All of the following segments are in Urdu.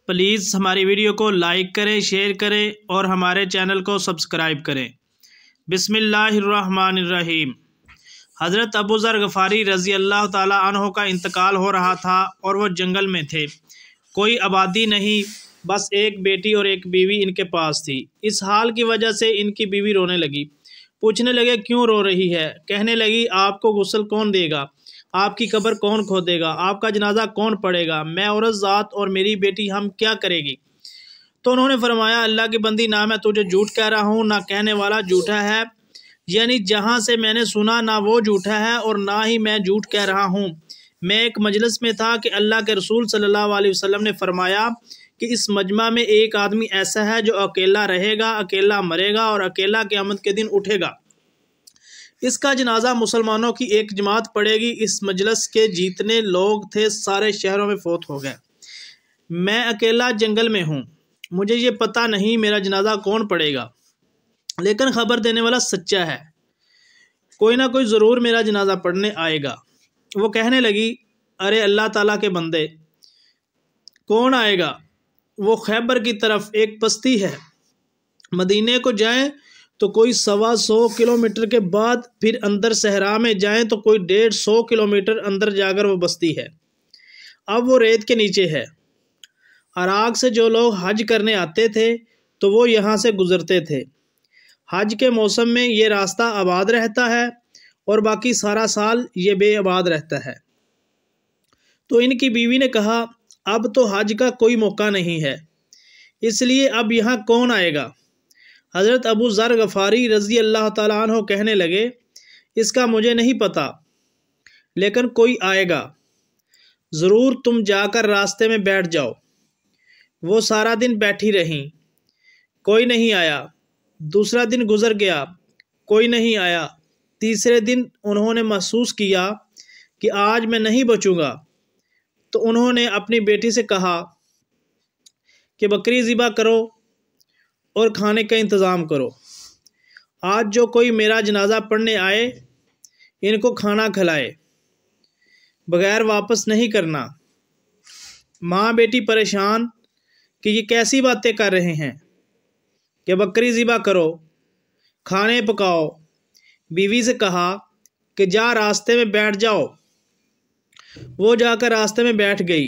پلیز ہماری ویڈیو کو لائک کریں، شیئر کریں اور ہمارے چینل کو سبسکرائب کریں۔ بسم اللہ الرحمن الرحیم۔ حضرت ابو ذر غفاری رضی اللہ تعالیٰ عنہ کا انتقال ہو رہا تھا اور وہ جنگل میں تھے۔ کوئی آبادی نہیں، بس ایک بیٹی اور ایک بیوی ان کے پاس تھی۔ اس حال کی وجہ سے ان کی بیوی رونے لگی۔ پوچھنے لگے کیوں رو رہی ہے؟ کہنے لگی آپ کو غسل کون دے گا؟ آپ کی قبر کون کھودے گا؟ آپ کا جنازہ کون پڑھے گا؟ میں عورت ذات اور میری بیٹی ہم کیا کرے گی؟ تو انہوں نے فرمایا اللہ کی بندی، نہ میں تجھے جھوٹ کہہ رہا ہوں، نہ کہنے والا جھوٹا ہے، یعنی جہاں سے میں نے سنا نہ وہ جھوٹا ہے اور نہ ہی میں جھوٹ کہہ رہا ہوں۔ میں ایک مجلس میں تھا کہ اللہ کے رسول صلی اللہ علیہ وسلم نے فرمایا کہ اس مجمع میں ایک آدمی ایسا ہے جو اکیلا رہے گا، اکیلا مرے گا اور اکیلا قیامت کے دن اٹھے گا۔ اس کا جنازہ مسلمانوں کی ایک جماعت پڑے گی۔ اس مجلس کے جتنے لوگ تھے سارے شہروں میں فوت ہو گئے۔ میں اکیلا جنگل میں ہوں، مجھے یہ پتہ نہیں میرا جنازہ کون پڑے گا، لیکن خبر دینے والا سچا ہے، کوئی نہ کوئی ضرور میرا جنازہ پڑھنے آئے گا۔ وہ کہنے لگی ارے اللہ تعالیٰ کے بندے، کون آئے گا؟ وہ خیبر کی طرف ایک بستی ہے، مدینے کو جائیں تو کوئی 125 کلومیٹر کے بعد، پھر اندر صحرا میں جائیں تو کوئی 150 کلومیٹر اندر جا کر وہ بستی ہے۔ اب وہ ریت کے نیچے ہے۔ عراق سے جو لوگ حج کرنے آتے تھے تو وہ یہاں سے گزرتے تھے۔ حج کے موسم میں یہ راستہ آباد رہتا ہے اور باقی سارا سال یہ بے آباد رہتا ہے۔ تو ان کی بیوی نے کہا اب تو حج کا کوئی موقع نہیں ہے، اس لیے اب یہاں کون آئے گا؟ حضرت ابو ذر غفاری رضی اللہ تعالیٰ عنہ کہنے لگے اس کا مجھے نہیں پتہ، لیکن کوئی آئے گا ضرور، تم جا کر راستے میں بیٹھ جاؤ۔ وہ سارا دن بیٹھی رہیں، کوئی نہیں آیا۔ دوسرا دن گزر گیا، کوئی نہیں آیا۔ تیسرے دن انہوں نے محسوس کیا کہ آج میں نہیں بچوں گا، تو انہوں نے اپنی بیٹی سے کہا کہ بکری ذبح کرو اور کھانے کا انتظام کرو، آج جو کوئی میرا جنازہ پڑھنے آئے ان کو کھانا کھلائے، بغیر واپس نہیں کرنا۔ ماں بیٹی پریشان کہ یہ کیسی باتیں کر رہے ہیں کہ بکری ذبح کرو، کھانے پکاؤ۔ بیوی سے کہا کہ جا راستے میں بیٹھ جاؤ۔ وہ جا کر راستے میں بیٹھ گئی۔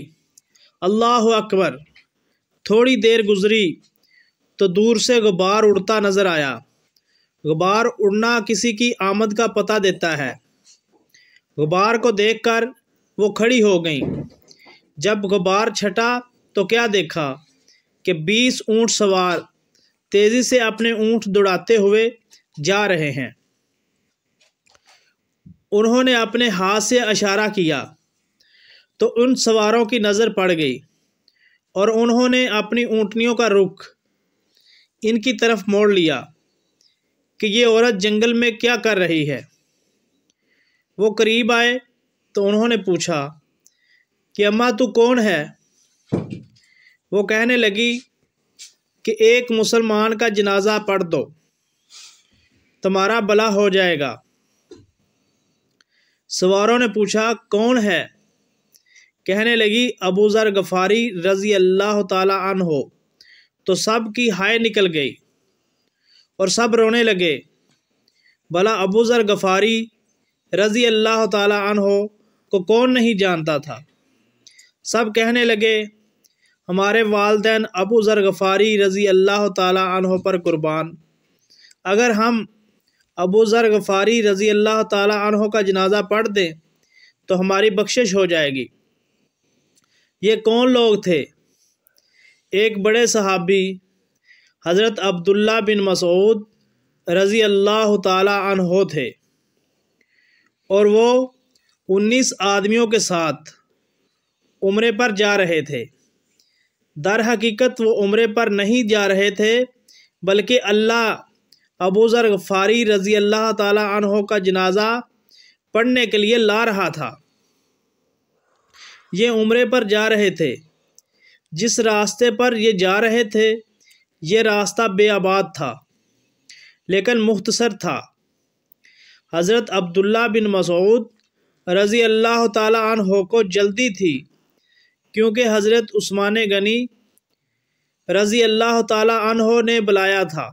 اللہ اکبر! تھوڑی دیر گزری تو دور سے غبار اڑتا نظر آیا۔ غبار اڑنا کسی کی آمد کا پتہ دیتا ہے۔ غبار کو دیکھ کر وہ کھڑی ہو گئیں۔ جب غبار چھٹا تو کیا دیکھا کہ 20 اونٹ سوار تیزی سے اپنے اونٹ دوڑاتے ہوئے جا رہے ہیں۔ انہوں نے اپنے ہاتھ سے اشارہ کیا تو ان سواروں کی نظر پڑ گئی اور انہوں نے اپنی اونٹنیوں کا رخ ان کی طرف موڑ لیا کہ یہ عورت جنگل میں کیا کر رہی ہے۔ وہ قریب آئے تو انہوں نے پوچھا کہ اماں تو کون ہے؟ وہ کہنے لگی کہ ایک مسلمان کا جنازہ پڑھ دو، تمہارا بھلا ہو جائے گا۔ سواروں نے پوچھا کون ہے؟ کہنے لگی ابو ذر غفاری رضی اللہ تعالیٰ عنہ۔ تو سب کی ہائے نکل گئی اور سب رونے لگے۔ بھلا ابو ذر غفاری رضی اللہ تعالیٰ عنہ کو کون نہیں جانتا تھا؟ سب کہنے لگے ہمارے والدین ابو ذر غفاری رضی اللہ تعالیٰ عنہ پر قربان، اگر ہم ابو ذر غفاری رضی اللہ تعالیٰ عنہ کا جنازہ پڑھ دیں تو ہماری بخشش ہو جائے گی۔ یہ کون لوگ تھے؟ ایک بڑے صحابی حضرت عبداللہ بن مسعود رضی اللہ تعالیٰ عنہ تھے، اور وہ 19 آدمیوں کے ساتھ عمرے پر جا رہے تھے۔ در حقیقت وہ عمرے پر نہیں جا رہے تھے، بلکہ اللہ ابو ذر غفاری رضی اللہ تعالیٰ عنہ کا جنازہ پڑھنے کے لیے لا رہا تھا۔ یہ عمرے پر جا رہے تھے۔ جس راستے پر یہ جا رہے تھے یہ راستہ بے آباد تھا، لیکن مختصر تھا۔ حضرت عبداللہ بن مسعود رضی اللہ تعالیٰ عنہ کو جلدی تھی، کیونکہ حضرت عثمان غنی رضی اللہ تعالی عنہ نے بلایا تھا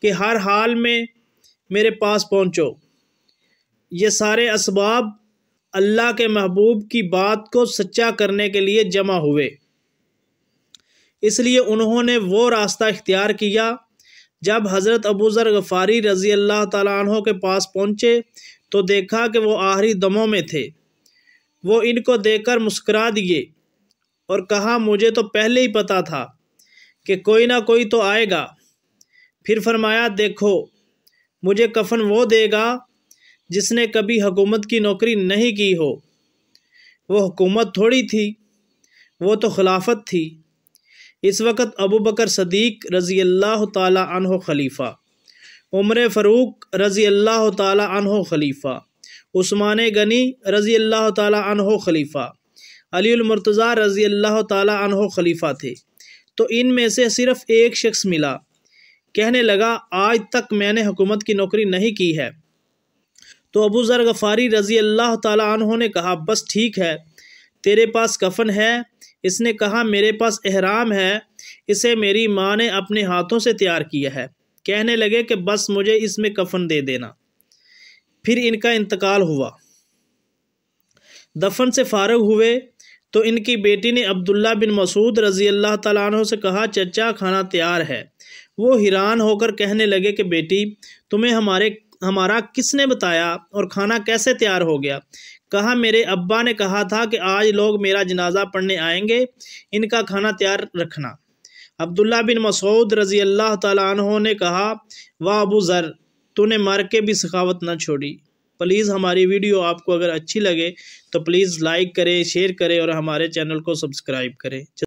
کہ ہر حال میں میرے پاس پہنچو۔ یہ سارے اسباب اللہ کے محبوب کی بات کو سچا کرنے کے لیے جمع ہوئے، اس لیے انہوں نے وہ راستہ اختیار کیا۔ جب حضرت ابو ذر غفاری رضی اللہ تعالیٰ عنہ کے پاس پہنچے تو دیکھا کہ وہ آخری دموں میں تھے۔ وہ ان کو دیکھ کر مسکرا دیے اور کہا مجھے تو پہلے ہی پتا تھا کہ کوئی نہ کوئی تو آئے گا۔ پھر فرمایا دیکھو مجھے کفن وہ دے گا جس نے کبھی حکومت کی نوکری نہیں کی ہو۔ وہ حکومت تھوڑی تھی، وہ تو خلافت تھی۔ اس وقت ابو بکر صدیق رضی اللہ تعالی عنہ خلیفہ، عمر فاروق رضی اللہ تعالی عنہ خلیفہ، عثمان غنی رضی اللہ تعالی عنہ خلیفہ، علی المرتضیٰ رضی اللہ تعالی عنہ خلیفہ تھے۔ تو ان میں سے صرف ایک شخص ملا، کہنے لگا آج تک میں نے حکومت کی نوکری نہیں کی ہے۔ تو ابو ذر غفاری رضی اللہ تعالی عنہ نے کہا بس ٹھیک ہے، تیرے پاس کفن ہے؟ اس نے کہا میرے پاس احرام ہے، اسے میری ماں نے اپنے ہاتھوں سے تیار کیا ہے۔ کہنے لگے کہ بس مجھے اس میں کفن دے دینا۔ پھر ان کا انتقال ہوا۔ دفن سے فارغ ہوئے تو ان کی بیٹی نے عبداللہ بن مسعود رضی اللہ تعالیٰ عنہ سے کہا چچا کھانا تیار ہے۔ وہ حیران ہو کر کہنے لگے کہ بیٹی تمہیں ہمارا کس نے بتایا اور کھانا کیسے تیار ہو گیا؟ کہا میرے ابا نے کہا تھا کہ آج لوگ میرا جنازہ پڑھنے آئیں گے، ان کا کھانا تیار رکھنا۔ عبداللہ بن مسعود رضی اللہ تعالیٰ عنہ نے کہا واہ ابو ذر تو نے مر کے بھی سخاوت نہ چھوڑی۔ پلیز ہماری ویڈیو آپ کو اگر اچھی لگے تو پلیز لائک کریں، شیئر کریں اور ہمارے چینل کو سبسکرائب کریں۔